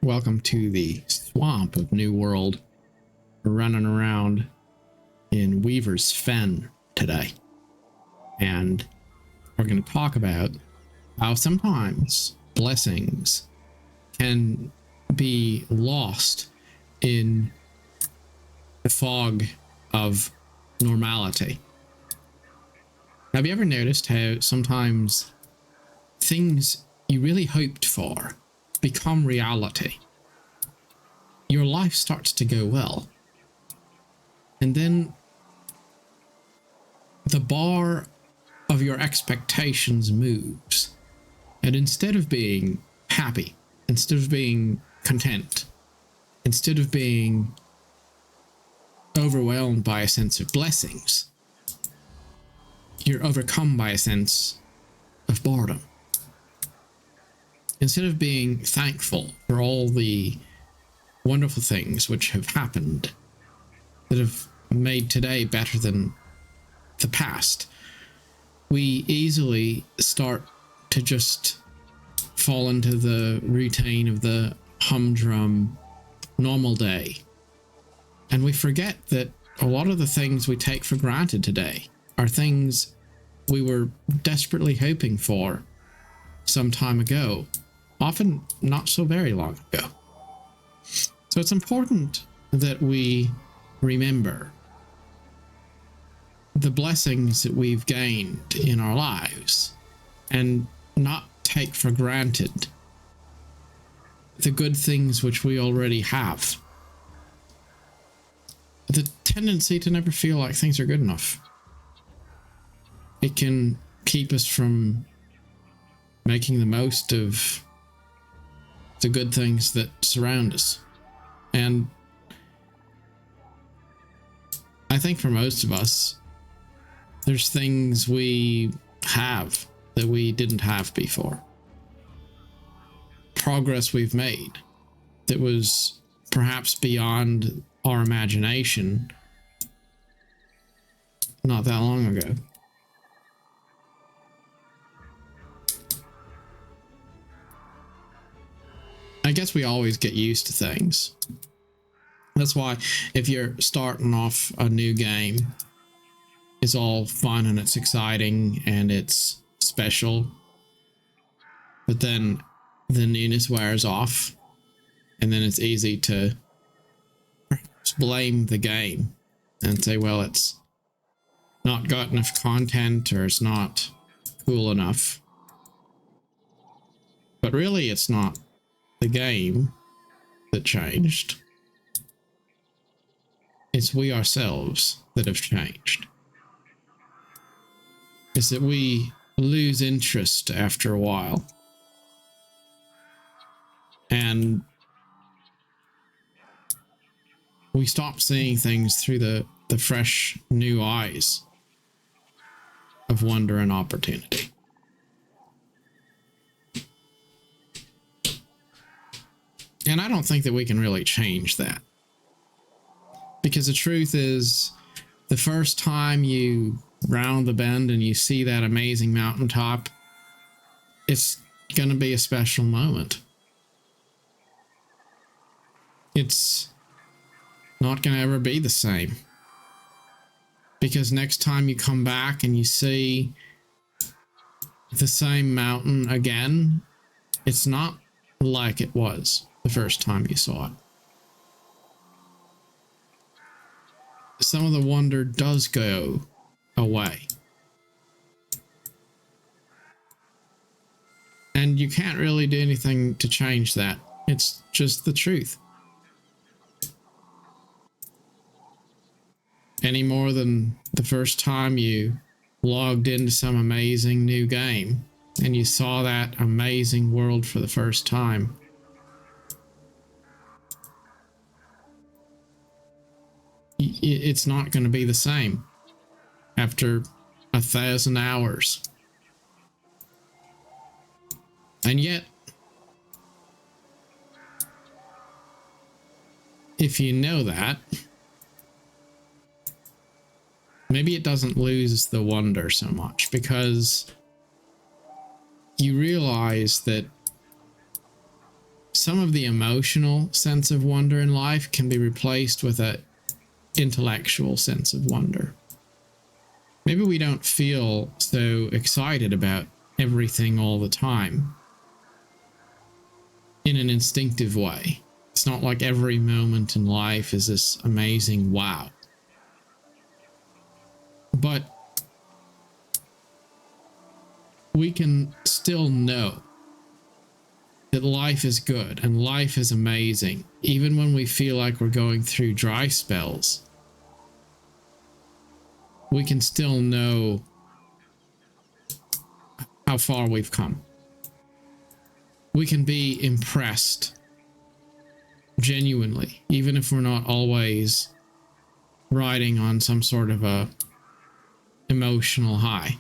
welcome to the swamp of New World. We're running around in Weaver's Fen today. And we're going to talk about how sometimes blessings can be lost in the fog of normality. Have you ever noticed how sometimes things you really hoped for become reality? Your life starts to go well, and then the bar of your expectations moves, and instead of being happy, instead of being content, instead of being overwhelmed by a sense of blessings, you're overcome by a sense of boredom. Instead of being thankful for all the wonderful things which have happened that have made today better than the past, we easily start to just fall into the routine of the humdrum normal day. And we forget that a lot of the things we take for granted today are things we were desperately hoping for some time ago, often not so very long ago. So it's important that we remember the blessings that we've gained in our lives and not take for granted the good things which we already have. The tendency to never feel like things are good enough, it can keep us from making the most of the good things that surround us. And I think for most of us, there's things we have that we didn't have before. Progress we've made that was perhaps beyond our imagination not that long ago. I guess we always get used to things. That's why if you're starting off a new game, it's all fun and it's exciting and it's special. But then the newness wears off, and then it's easy to blame the game and say, well, it's not got enough content or it's not cool enough. But really, it's not the game that changed. It's we ourselves that have changed. It's that we lose interest after a while. And we stop seeing things through the fresh new eyes of wonder and opportunity. And I don't think that we can really change that. Because the truth is, the first time you round the bend and you see that amazing mountaintop, it's going to be a special moment. It's not going to ever be the same. Because next time you come back and you see the same mountain again, it's not like it was the first time you saw it. Some of the wonder does go away. And you can't really do anything to change that. It's just the truth. Any more than the first time you logged into some amazing new game and you saw that amazing world for the first time. It's not going to be the same after 1,000 hours. And yet, if you know that, maybe it doesn't lose the wonder so much, because you realize that some of the emotional sense of wonder in life can be replaced with a intellectual sense of wonder. Maybe we don't feel so excited about everything all the time in an instinctive way. It's not like every moment in life is this amazing wow. But we can still know that life is good and life is amazing, even when we feel like we're going through dry spells. We can still know how far we've come. We can be impressed genuinely, even if we're not always riding on some sort of a emotional high.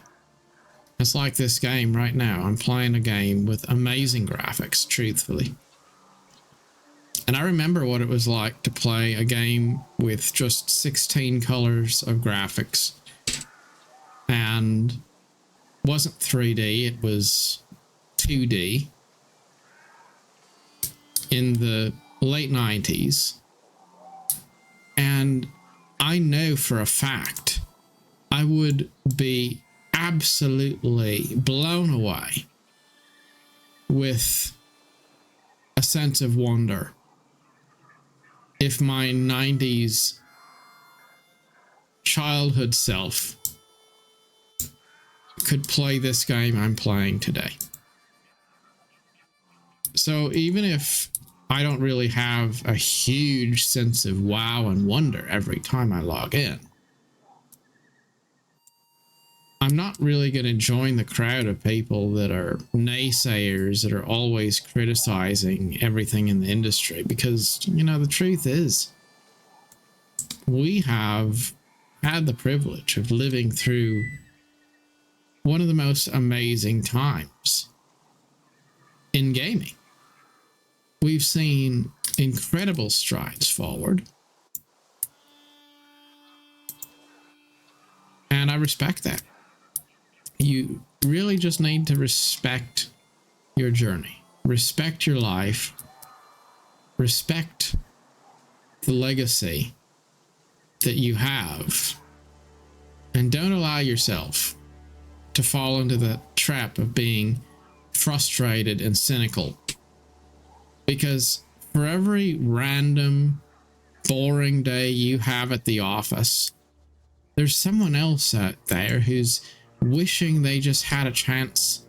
It's like this game right now. I'm playing a game with amazing graphics, truthfully. And I remember what it was like to play a game with just 16 colors of graphics. And it wasn't 3D, it was 2D. In the late 90s. And I know for a fact I would be absolutely blown away with a sense of wonder if my 90s childhood self could play this game I'm playing today. So even if I don't really have a huge sense of wow and wonder every time I log in, I'm not really going to join the crowd of people that are naysayers, that are always criticizing everything in the industry, because, you know, the truth is we have had the privilege of living through one of the most amazing times in gaming. We've seen incredible strides forward. And I respect that. You really just need to respect your journey, respect your life, respect the legacy that you have, and don't allow yourself to fall into the trap of being frustrated and cynical. Because for every random, boring day you have at the office, there's someone else out there who's wishing they just had a chance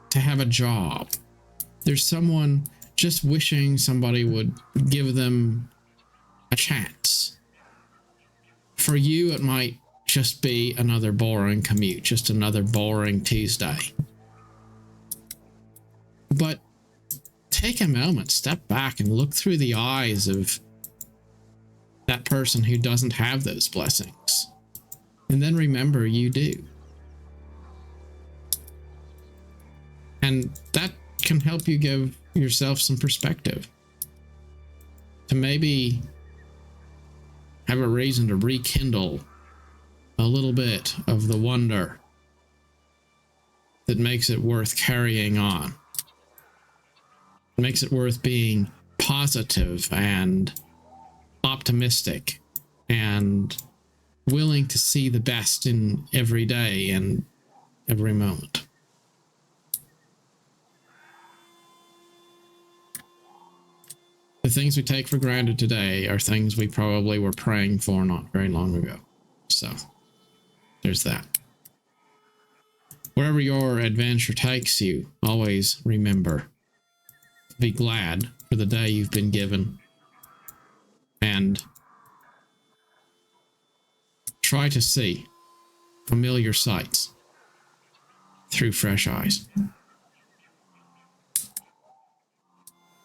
to have a job. There's someone just wishing somebody would give them a chance. For you, it might just be another boring commute, just another boring Tuesday. But take a moment, step back and look through the eyes of that person who doesn't have those blessings. And then remember you do. And that can help you give yourself some perspective to maybe have a reason to rekindle a little bit of the wonder that makes it worth carrying on. It makes it worth being positive and optimistic and willing to see the best in every day and every moment. The things we take for granted today are things we probably were praying for not very long ago. So, there's that. Wherever your adventure takes you, always remember to be glad for the day you've been given and try to see familiar sights through fresh eyes.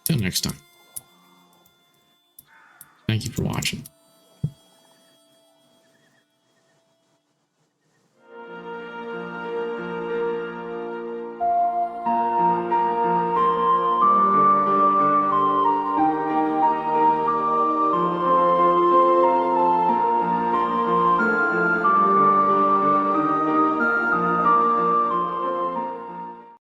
Till next time. Thank you for watching.